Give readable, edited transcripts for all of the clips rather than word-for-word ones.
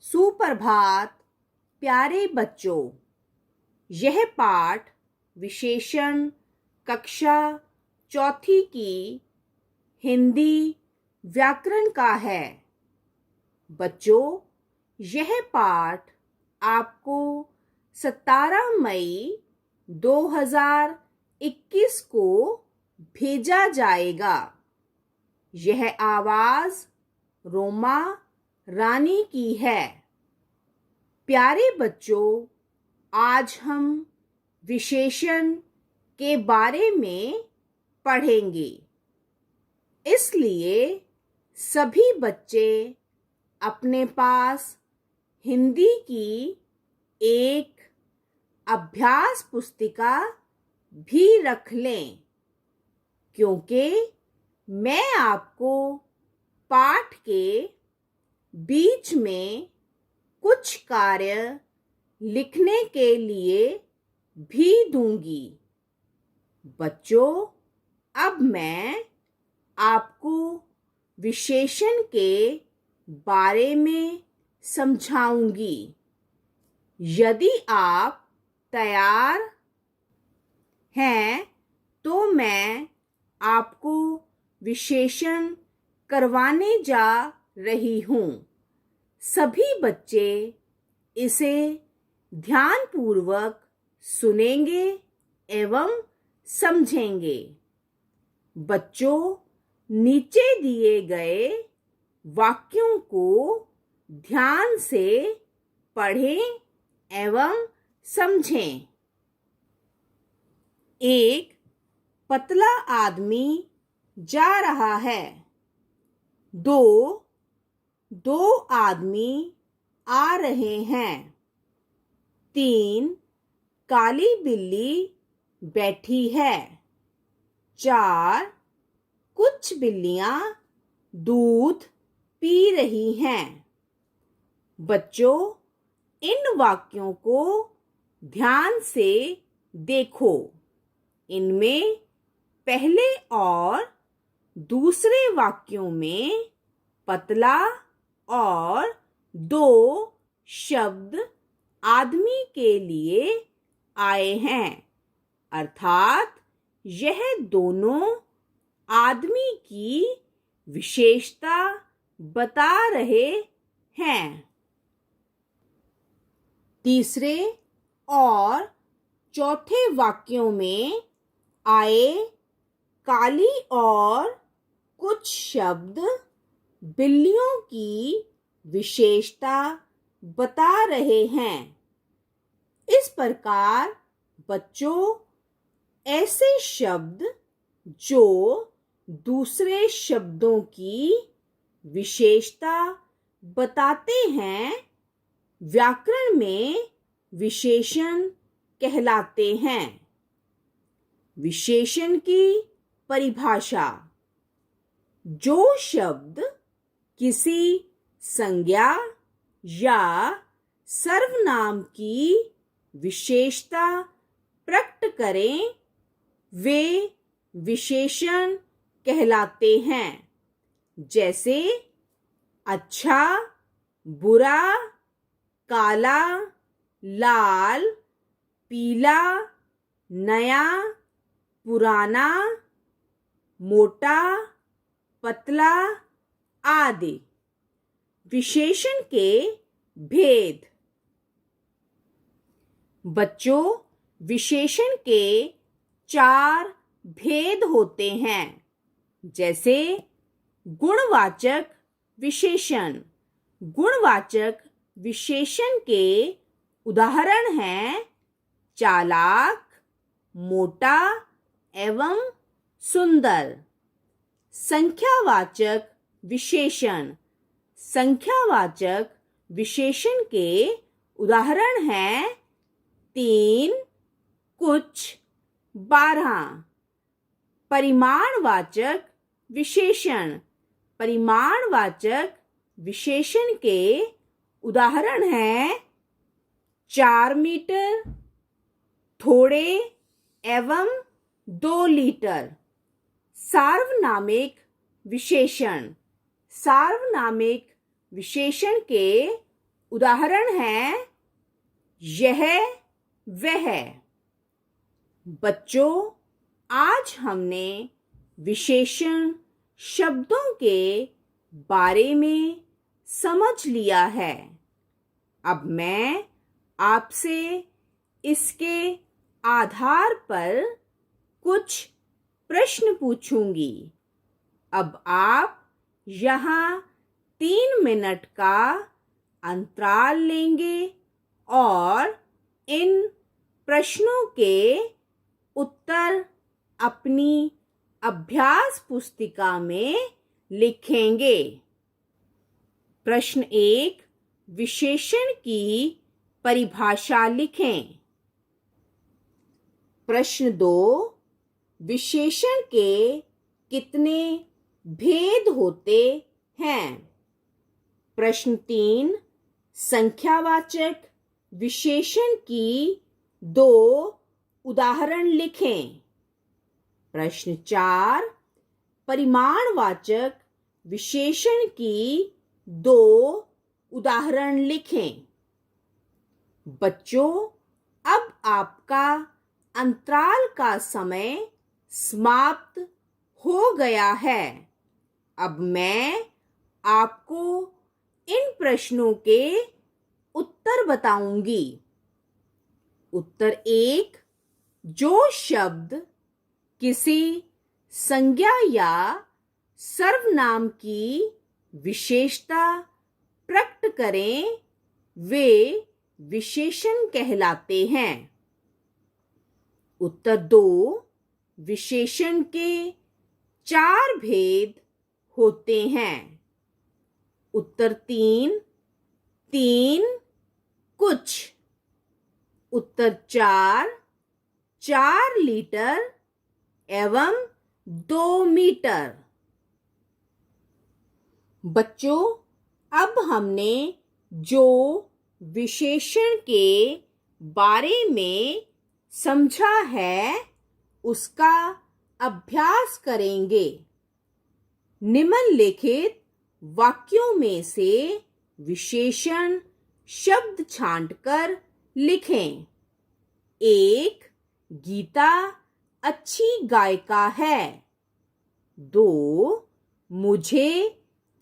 सुप्रभात प्यारे बच्चों। यह पाठ विशेषण कक्षा चौथी की हिंदी व्याकरण का है। बच्चों, यह पाठ आपको 17 मई 2021 को भेजा जाएगा। यह आवाज रोमा रानी की है। प्यारे बच्चों, आज हम विशेषण के बारे में पढ़ेंगे, इसलिए सभी बच्चे अपने पास हिंदी की एक अभ्यास पुस्तिका भी रख लें, क्योंकि मैं आपको पाठ के बीच में कुछ कार्य लिखने के लिए भी दूंगी। बच्चों, अब मैं आपको विशेषण के बारे में समझाऊंगी। यदि आप तैयार हैं तो मैं आपको विशेषण करवाने जा रही हूँ। सभी बच्चे इसे ध्यानपूर्वक सुनेंगे एवं समझेंगे। बच्चों, नीचे दिए गए वाक्यों को ध्यान से पढ़ें एवं समझें। एक पतला आदमी जा रहा है। दो आदमी आ रहे हैं। 3 काली बिल्ली बैठी है। 4 कुछ बिल्लियां दूध पी रही हैं। बच्चों, इन वाक्यों को ध्यान से देखो। इनमें पहले और दूसरे वाक्यों में पतला और 2 शब्द आदमी के लिए आए हैं, अर्थात यह दोनों आदमी की विशेषता बता रहे हैं। तीसरे और चौथे वाक्यों में आए काली और कुछ शब्द बिल्लियों की विशेषता बता रहे हैं। इस प्रकार बच्चों, ऐसे शब्द जो दूसरे शब्दों की विशेषता बताते हैं, व्याकरण में विशेषण कहलाते हैं। विशेषण की परिभाषा: जो शब्द किसी संज्ञा या सर्वनाम की विशेषता प्रकट करें, वे विशेषण कहलाते हैं। जैसे अच्छा, बुरा, काला, लाल, पीला, नया, पुराना, मोटा, पतला आदि। विशेषण के भेद: बच्चों, विशेषण के 4 भेद होते हैं। जैसे गुणवाचक विशेषण। गुणवाचक विशेषण के उदाहरण हैं चालाक, मोटा एवं सुंदर। संख्यावाचक विशेषण। संख्यावाचक विशेषण के उदाहरण हैं 3, कुछ, 12। परिमाणवाचक विशेषण। परिमाणवाचक विशेषण के उदाहरण हैं 4 मीटर, थोड़े एवं 2 लीटर। सार्वनामिक विशेषण। सार्वनामिक विशेषण के उदाहरण है यह वह। बच्चों, आज हमने विशेषण शब्दों के बारे में समझ लिया है। अब मैं आपसे इसके आधार पर कुछ प्रश्न पूछूंगी। अब आप यहाँ 3 मिनट का अंतराल लेंगे और इन प्रश्नों के उत्तर अपनी अभ्यास पुस्तिका में लिखेंगे। प्रश्न 1, विशेषण की परिभाषा लिखें। प्रश्न 2, विशेषण के कितने भेद होते हैं? प्रश्न 3, संख्यावाचक विशेषण की 2 उदाहरण लिखें। प्रश्न 4, परिमाणवाचक विशेषण की 2 उदाहरण लिखें। बच्चों, अब आपका अंतराल का समय समाप्त हो गया है। अब मैं आपको इन प्रश्नों के उत्तर बताऊंगी। उत्तर 1, जो शब्द किसी संज्ञा या सर्वनाम की विशेषता प्रकट करें वे विशेषण कहलाते हैं। उत्तर 2, विशेषण के 4 भेद होते हैं। उत्तर 3, कुछ। उत्तर 4, 4 लीटर एवं 2 मीटर। बच्चों, अब हमने जो विशेषण के बारे में समझा है उसका अभ्यास करेंगे। निम्नलिखित वाक्यों में से विशेषण शब्द छांटकर लिखें। 1, गीता अच्छी गायिका है। 2, मुझे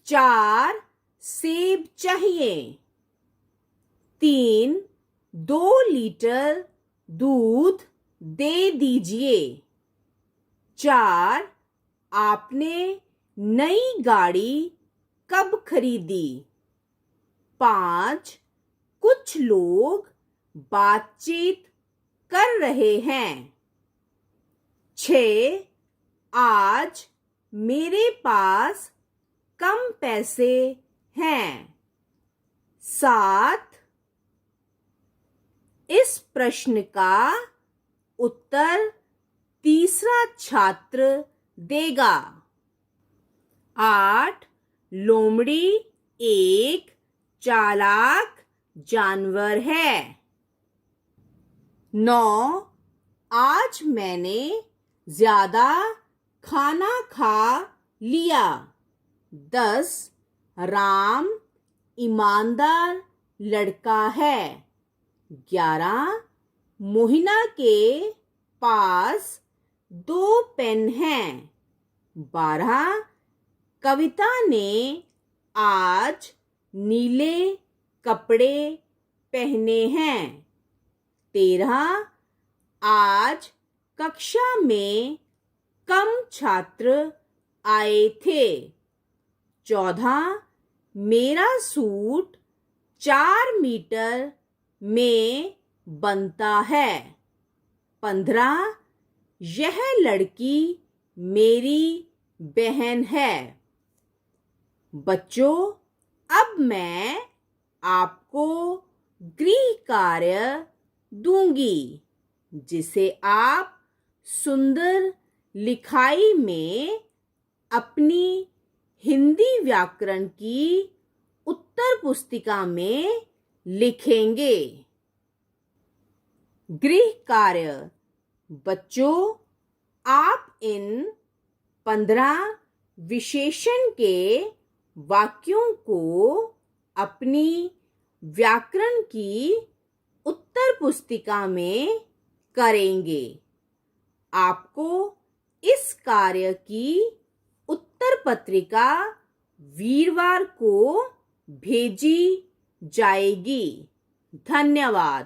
4 सेब चाहिए। 3, 2 लीटर दूध दे दीजिए। 4, आपने नई गाड़ी कब खरीदी? 5, कुछ लोग बातचीत कर रहे हैं। 6, आज मेरे पास कम पैसे हैं। 7, इस प्रश्न का उत्तर तीसरा छात्र देगा। 8, लोमड़ी एक चालाक जानवर है। 9, आज मैंने ज्यादा खाना खा लिया। 10, राम ईमानदार लड़का है। 11, मोहिना के पास 2 पेन हैं। 12, कविता ने आज नीले कपड़े पहने हैं। 13, आज कक्षा में कम छात्र आए थे। 14, मेरा सूट 4 मीटर में बनता है। 15, यह लड़की मेरी बहन है। बच्चों, अब मैं आपको गृह कार्य दूंगी जिसे आप सुंदर लिखाई में अपनी हिंदी व्याकरण की उत्तर पुस्तिका में लिखेंगे। गृह कार्य। बच्चों, आप इन 15 विशेषण के वाक्यों को अपनी व्याकरण की उत्तर पुस्तिका में करेंगे। आपको इस कार्य की उत्तर पत्रिका वीरवार को भेजी जाएगी। धन्यवाद।